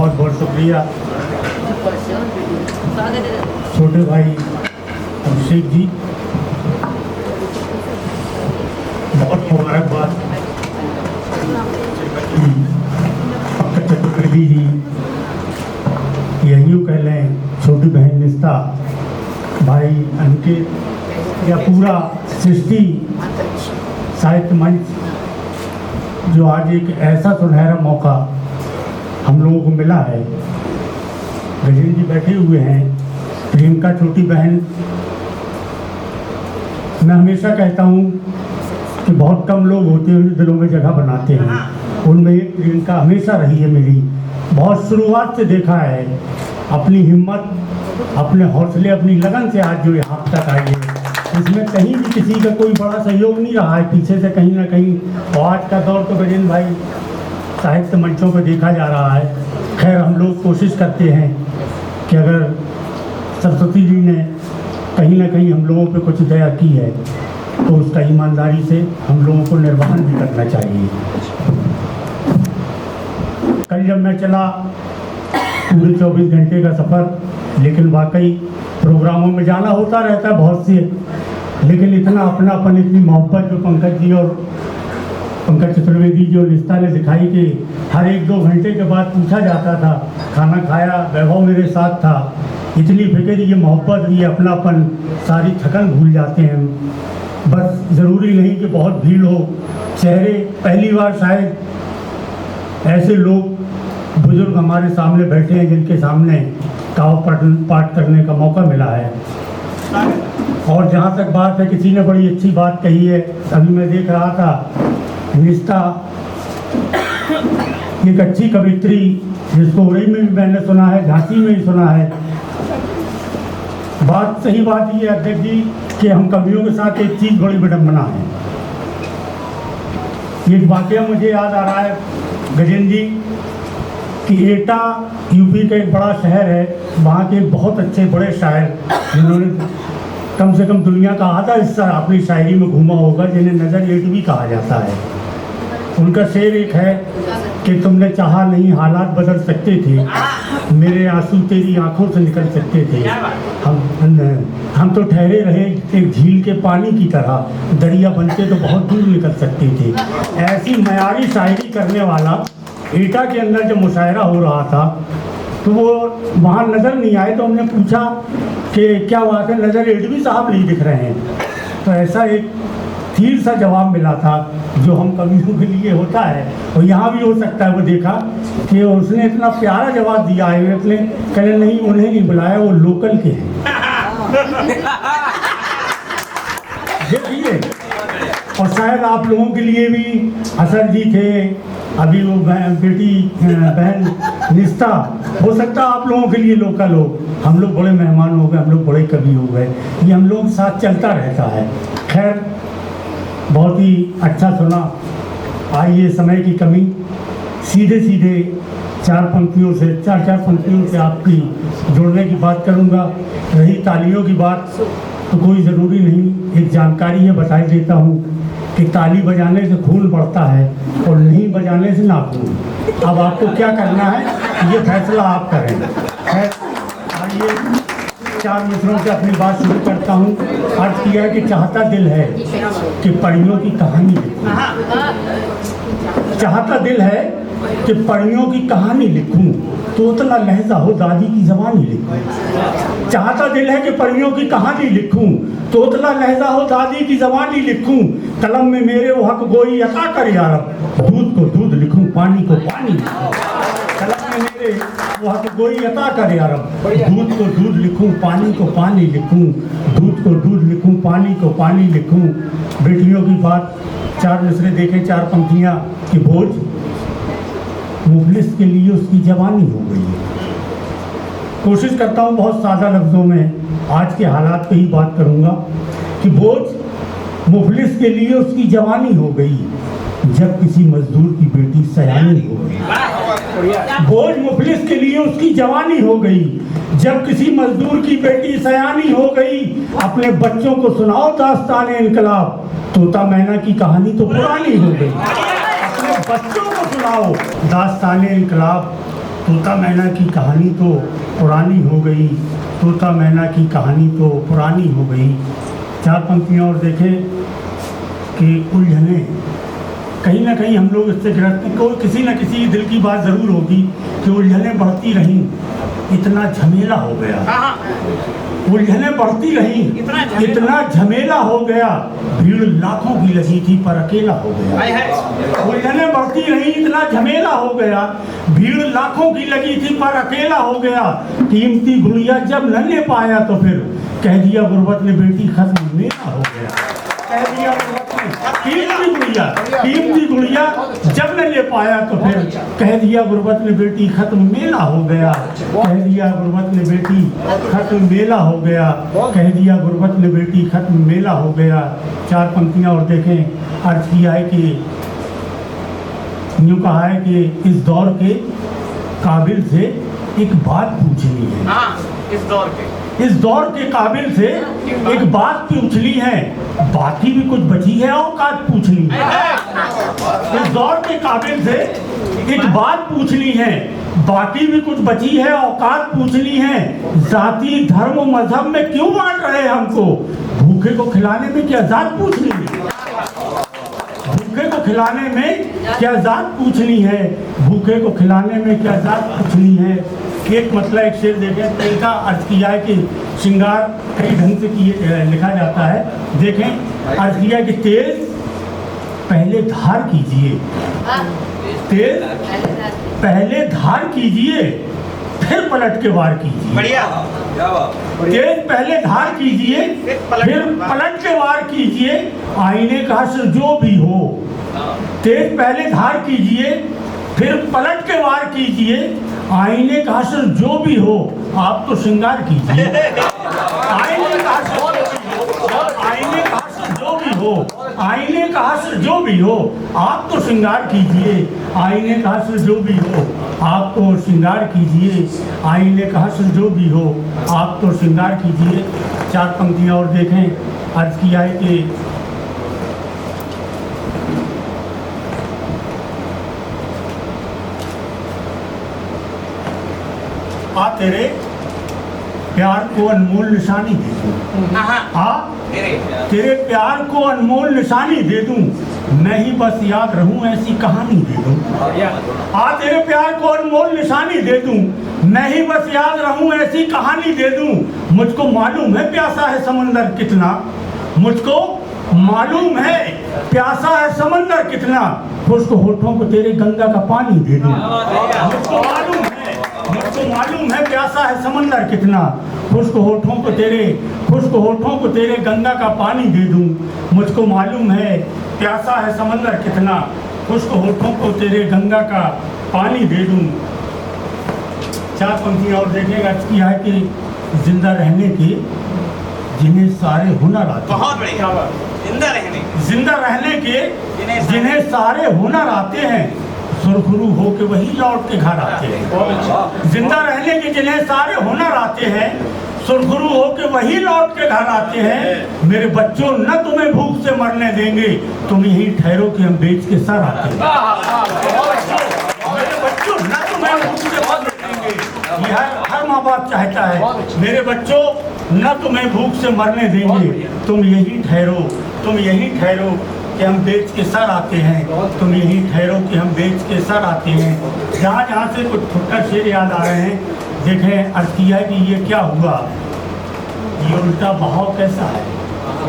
बहुत बहुत शुक्रिया छोटे भाई अभिषेक जी, बहुत मुबारकबाद पंकज चतुर्वेदी जी, यही कह लें छोटी बहन निस्ता, भाई अंकित या पूरा सृष्टि साहित्य मंच, जो आज एक ऐसा सुनहरा मौका हम लोगों को मिला है। गजेंद्र जी बैठे हुए हैं, प्रियंका छोटी बहन, मैं हमेशा कहता हूँ कि बहुत कम लोग होते हैं दिलों में जगह बनाते हैं, उनमें एक प्रियंका हमेशा रही है मेरी। बहुत शुरुआत से देखा है, अपनी हिम्मत, अपने हौसले, अपनी लगन से आज जो यहाँ तक आई है, इसमें कहीं भी किसी का कोई बड़ा सहयोग नहीं रहा है, पीछे से कहीं ना कहीं। और आज का दौर तो गजेंद्र भाई साहित्य मंचों पर देखा जा रहा है। खैर, हम लोग कोशिश करते हैं कि अगर सरस्वती जी ने कहीं ना कहीं हम लोगों पे कुछ दया की है तो उसका ईमानदारी से हम लोगों को निर्वहन भी करना चाहिए। कल जब मैं चला पूरे 24 घंटे का सफ़र, लेकिन वाकई प्रोग्रामों में जाना होता रहता है बहुत से, लेकिन इतना अपनापन, इतनी मोहब्बत जो पंकज जी और पंकज चतुर्वेदी जी और निस्ता ने दिखाई कि हर 1-2 घंटे के बाद पूछा जाता था, खाना खाया, वैभव मेरे साथ था, इतनी फिक्र, ये मोहब्बत, ये अपनापन, सारी थकन भूल जाते हैं। बस ज़रूरी नहीं कि बहुत भीड़ हो, चेहरे, पहली बार शायद ऐसे लोग बुजुर्ग हमारे सामने बैठे हैं जिनके सामने काव्य पाठ करने का मौका मिला है। और जहाँ तक बात है, किसी ने बड़ी अच्छी बात कही है, अभी मैं देख रहा था, निस्ता एक अच्छी कवित्री, जिसको उड़ई में भी मैंने सुना है, झांसी में भी सुना है। बात, सही बात ये है अध्यक्ष जी कि हम कवियों के साथ एक चीज़ बड़ी विडम्बना है। एक वाकया मुझे याद आ रहा है गजेंद्र जी कि एटा यूपी का एक बड़ा शहर है, वहाँ के बहुत अच्छे बड़े शायर जिन्होंने कम से कम दुनिया का आधा हिस्सा अपनी शायरी में घूमा होगा, जिन्हें नज़र एट भी कहा जाता है। उनका शेर एक है कि तुमने चाहा नहीं हालात बदल सकते थे, मेरे आंसू तेरी आंखों से निकल सकते थे, हम तो ठहरे रहे एक झील के पानी की तरह, दरिया बनते तो बहुत दूर निकल सकते थे। ऐसी मयारी शायरी करने वाला एटा के अंदर जब मुशायरा हो रहा था तो वो वहाँ नज़र नहीं आए, तो हमने पूछा कि क्या बात है, नज़र एडवी साहब नहीं दिख रहे हैं। तो ऐसा एक तीर सा जवाब मिला था जो हम कवियों के लिए होता है, और यहाँ भी हो सकता है। वो देखा कि उसने इतना प्यारा जवाब दिया है, उसने कहे नहीं, उन्हें नहीं बुलाया, वो लोकल के हैं। देखिए, और शायद आप लोगों के लिए भी असर जी थे, अभी वो बेटी बहन निस्ता, हो सकता है आप लोगों के लिए लोकल हो। हम लोग बड़े मेहमान हो गए, हम लोग बड़े कवि हो गए, ये हम लोग साथ चलता रहता है। खैर, बहुत ही अच्छा सुना। आइए, समय की कमी, सीधे सीधे चार पंक्तियों से आपकी जोड़ने की बात करूंगा। रही तालियों की बात, तो कोई ज़रूरी नहीं, एक जानकारी है बताई देता हूँ कि ताली बजाने से खून बढ़ता है और नहीं बजाने से नाखून। अब आपको क्या करना है, ये फैसला आप करें। है, आइए 4 मित्रों से अपनी बात शुरू करता हूँ। अर्थ किया है कि चाहता दिल है कि परियों की कहानी लिखूं, चाहता दिल है कि परियों की कहानी लिखूं, तोतला लहजा हो दादी की ज़बानी लिखूं। चाहता दिल है कि परियों की कहानी लिखूं, तोतला लहजा हो दादी की ज़बानी लिखूं, कलम में मेरे वो हक गोई अता कर या रब, दूध को दूध लिखूं, पानी को पानी लिखूं। कलम में मेरे वो हक गोई अता कर या रब, दूध को दूध लिखूं, पानी को पानी लिखूं, दूध को दूध लिखूं, पानी को पानी लिखूं। बेटियों की बात, 4 मिसरे देखें, 4 पंक्तियाँ कि बोझ मुफलिस के लिए उसकी जवानी हो गई है। कोशिश करता हूँ बहुत सादा लफ्ज़ों में आज के हालात पे ही बात करूँगा कि बोझ मुफलिस के लिए उसकी जवानी हो गई, जब किसी मजदूर की बेटी सयानी हो गई। बोझ मुफलिस के लिए उसकी जवानी हो गई, जब किसी मजदूर की बेटी सयानी हो गई। अपने बच्चों को सुनाओ दास्तान इनकलाब, तोता मैना की कहानी तो पुरानी हो गई। अपने बच्चों को सुनाओ दास्तान इनकलाब, तोता मैना की कहानी तो पुरानी हो गई, तोता मैना की कहानी तो पुरानी हो गई। 4 पंक्तियाँ और देखें कि उलझने कहीं ना कहीं हम लोग इससे गिरफ्त को किसी न किसी दिल की बात ज़रूर होगी कि उलझने बढ़ती रहीं, इतना झमेला हो गया। उलझने बढ़ती रहीं, इतना झमेला हो गया, भीड़ लाखों की लगी थी पर अकेला हो गया। उलझने बढ़ती रहीं, इतना झमेला हो गया, भीड़ लाखों की लगी थी पर अकेला हो गया। कीमती गुड़िया जब न ले पाया तो फिर कह दिया गुर्बत ने बेटी खत्म मेरा हो गया। कह दिया गुर्बत ने कीमती गुड़िया जब न ले पाया तो फिर कह दिया गुर्बत ने बेटी खत्म मेला हो गया। कह दिया गुर्बत ने बेटी खत्म मेला हो गया। कह दिया गुर्बत ने बेटी खत्म मेला हो गया। 4 पंक्तियाँ और देखें। अर्ज किया है कि यूँ कहा है कि इस दौर के काबिल से एक बात पूछनी है। इस दौर के काबिल से एक बात पूछनी है, बाकी भी कुछ बची है औकात पूछनी है। इस दौर के काबिल से एक बात पूछनी है, बाकी भी कुछ बची है औकात पूछनी है। जाति धर्म मजहब में क्यों बांट रहे हमको, भूखे को खिलाने में क्या जात पूछनी है। भूखे को खिलाने में क्या जात पूछनी है, भूखे को खिलाने में क्या जात पूछनी है। एक मतलब एक शेर देखें, तेल का अर्ज किया है कि श्रृंगार कई ढंग से लिखा जाता है। देखें अर्ज किया है कि तेल पहले धार कीजिए, तेल पहले धार कीजिए फिर पलट के वार कीजिए। बढ़िया। तेल पहले धार कीजिए फिर पलट के वार कीजिए, आईने का असर जो भी हो। तेल पहले धार कीजिए फिर पलट के वार कीजिए, आईने का असर जो भी हो आप तो श्रृंगार कीजिए। आईने का असर जो भी हो, आईने का असर जो भी हो आप तो श्रृंगार कीजिए। आईने का असर जो भी हो आप तो श्रृंगार कीजिए। आईने का असर जो भी हो आप तो श्रृंगार कीजिए। 4 पंक्तियाँ और देखें। अर्ज किया है कि आ तेरे प्यार को अनमोल निशानी दे दूं, आ तेरे प्यार को अनमोल निशानी दे दूं, मैं ही बस याद रहूं ऐसी कहानी दे दूं। आ तेरे प्यार को अनमोल निशानी दे दूं, मैं ही बस याद रहूं ऐसी कहानी दे दूं। मुझको मालूम है प्यासा है समंदर कितना, मुझको मालूम है प्यासा है समंदर कितना, खुश्क होठों को तेरे गंगा का पानी दे दूं। मुझको मालूम है प्यासा है समंदर कितना, खुश्क होठों को तेरे गंगा का पानी दे दूं। मुझको मालूम है प्यासा है समंदर कितना, खुश्क होठों को तेरे गंगा का पानी दे दूं। 4 पंक्तियाँ और देखिएगा। किया है कि जिंदा रहने के जिन्हें सारे हुनर आते हैं, जिंदा रहने के जिन्हें सारे हुनर आते हैं, सुरखरू हो के वही लौट के घर आते हैं। जिंदा रहने के जिन्हें सारे हुनर आते हैं, सुरखरू हो के वही लौट के घर आते हैं। मेरे बच्चों न तुम्हें भूख से मरने देंगे, तुम यही ठहरो कि हम बेच के सर आते हैं। मेरे बच्चों न तुम्हें भूख से मरने देंगे, यह हर माँ बाप चाहता है। मेरे बच्चों न तुम्हें भूख से मरने देंगे, तुम यही ठहरो कि हम बेच के सर आते हैं। तुम यही ठहरो कि हम बेच के सर आते हैं। जहाँ जहाँ से कुछ फुटकर शेर याद आ रहे हैं। देखें अर्ज किया है कि ये क्या हुआ, ये उल्टा बहाव कैसा है।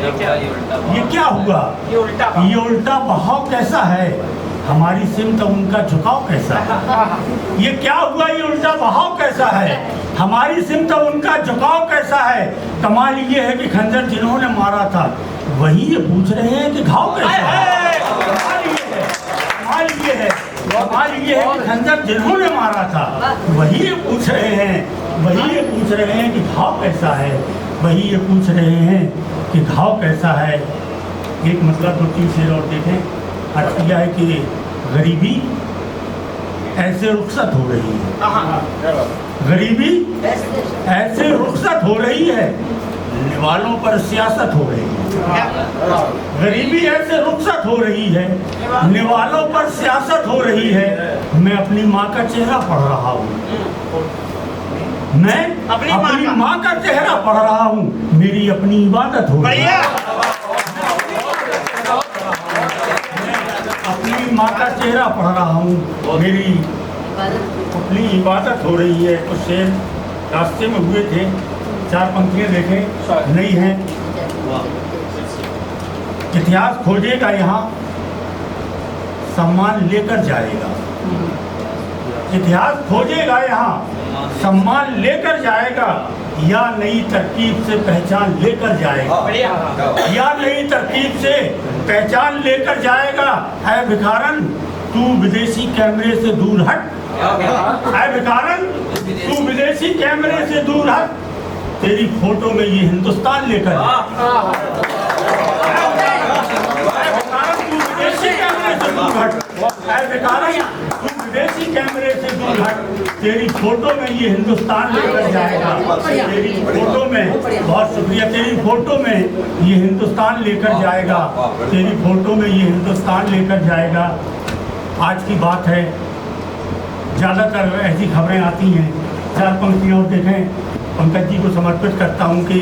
ये क्या हुआ, ये उल्टा बहाव कैसा है, हमारी सिमत उनका झुकाव कैसा है। ये क्या हुआ, ये उल्टा बहाव कैसा है, हमारी सिमत उनका झुकाव कैसा है। कमाल ये है कि खंजर जिन्होंने मारा था वही ये पूछ रहे हैं कि घाव कैसा है। कमाल ये है कि खंजर जिन्होंने मारा था वही ये पूछ रहे हैं कि घाव कैसा है, वही ये पूछ रहे हैं कि घाव कैसा है। एक मतलब 2-3 शेर और देखें। अर्ज किया है कि गरीबी ऐसे रुखसत हो रही है, गरीबी ऐसे रुखसत हो रही है, निवालों पर सियासत हो रही है, गरीबी ऐसे रुखसत हो रही है, निवालों पर सियासत हो रही है। मैं अपनी माँ का चेहरा पढ़ रहा हूँ, मैं अपनी माँ का चेहरा पढ़ रहा हूँ, मेरी अपनी इबादत हो रही है। अपनी माँ का चेहरा पढ़ रहा हूँ, मेरी अपनी इबादत हो रही है। कुछ शेर रास्ते में हुए थे, 4 पंक्तियाँ देखें, नहीं हैं। इतिहास खोजेगा यहाँ, सम्मान लेकर जाएगा। इतिहास खोजेगा यहाँ, सम्मान लेकर जाएगा, या नई तरकीब से पहचान लेकर जाएगा, या नई तरकीब से पहचान लेकर जाएगा। ऐ भिखारन तू विदेशी कैमरे से दूर हट, ऐ भिखारन तू विदेशी कैमरे से दूर हट, तेरी फोटो में ये हिंदुस्तान लेकर विदेशी कैमरे से दूर हट, तेरी फोटो में ये हिंदुस्तान लेकर जाएगा। तेरी फोटो में, बहुत शुक्रिया, तेरी फोटो में ये हिंदुस्तान लेकर जाएगा, तेरी फोटो में ये हिंदुस्तान लेकर जाएगा। आज की बात है, ज़्यादातर ऐसी खबरें आती हैं। 4 पंक्तियाँ और देखें, पंकज जी को समर्पित करता हूँ कि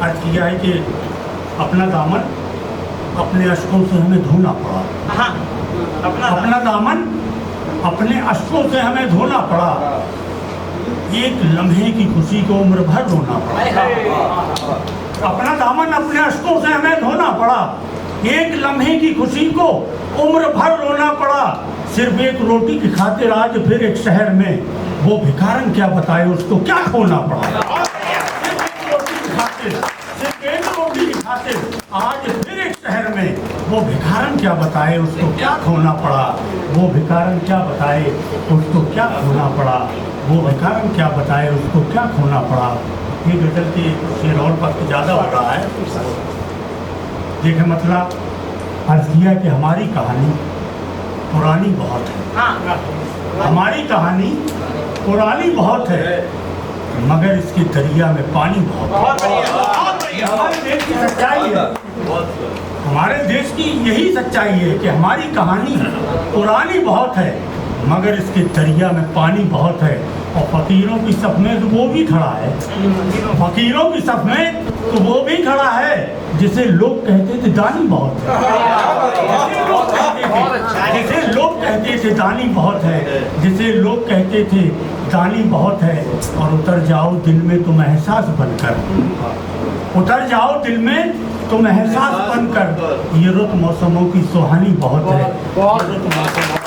आज किया है कि अपना दामन अपने अश्कों से हमें धोना पड़ा, अपना दामन अपने अश्कों से हमें धोना पड़ा, एक लम्हे की खुशी को उम्र भर रोना पड़ा। अपना दामन अपने अश्कों से हमें धोना पड़ा, एक लम्हे की खुशी को उम्र भर रोना पड़ा। सिर्फ एक रोटी की खातिर आज फिर एक शहर में वो भिखारन क्या बताए उसको क्या खोना पड़ा। सिर्फ एक रोटी की खातिर आज फिर एक शहर में वो भिखारन क्या बताए उसको क्या खोना पड़ा। वो भिखारन क्या बताए उसको क्या खोना पड़ा, वो भिखारन क्या बताए उसको क्या खोना पड़ा। ये गजल के शेर और वक्त ज़्यादा हो रहा है। देखें, मतलब अर्ज किया कि हमारी कहानी पुरानी बहुत है, हमारी कहानी पुरानी बहुत है, मगर इसके दरिया में पानी बहुत है। हमारे देश की सच्चाई है, हमारे देश की यही सच्चाई है कि हमारी कहानी पुरानी बहुत है, मगर इसके दरिया में पानी बहुत है। और फकीरों की सफ में तो वो भी खड़ा है, फकीरों की सफ में तो वो भी खड़ा है जिसे लोग कहते थे दानी बहुत है, जिसे लोग कहते थे दानी बहुत है, जिसे लोग कहते थे दानी बहुत है। और उतर जाओ दिल में तुम एहसास बनकर, उतर जाओ दिल में तुम एहसास बनकर, ये रुत मौसमों की सुहानी बहुत है।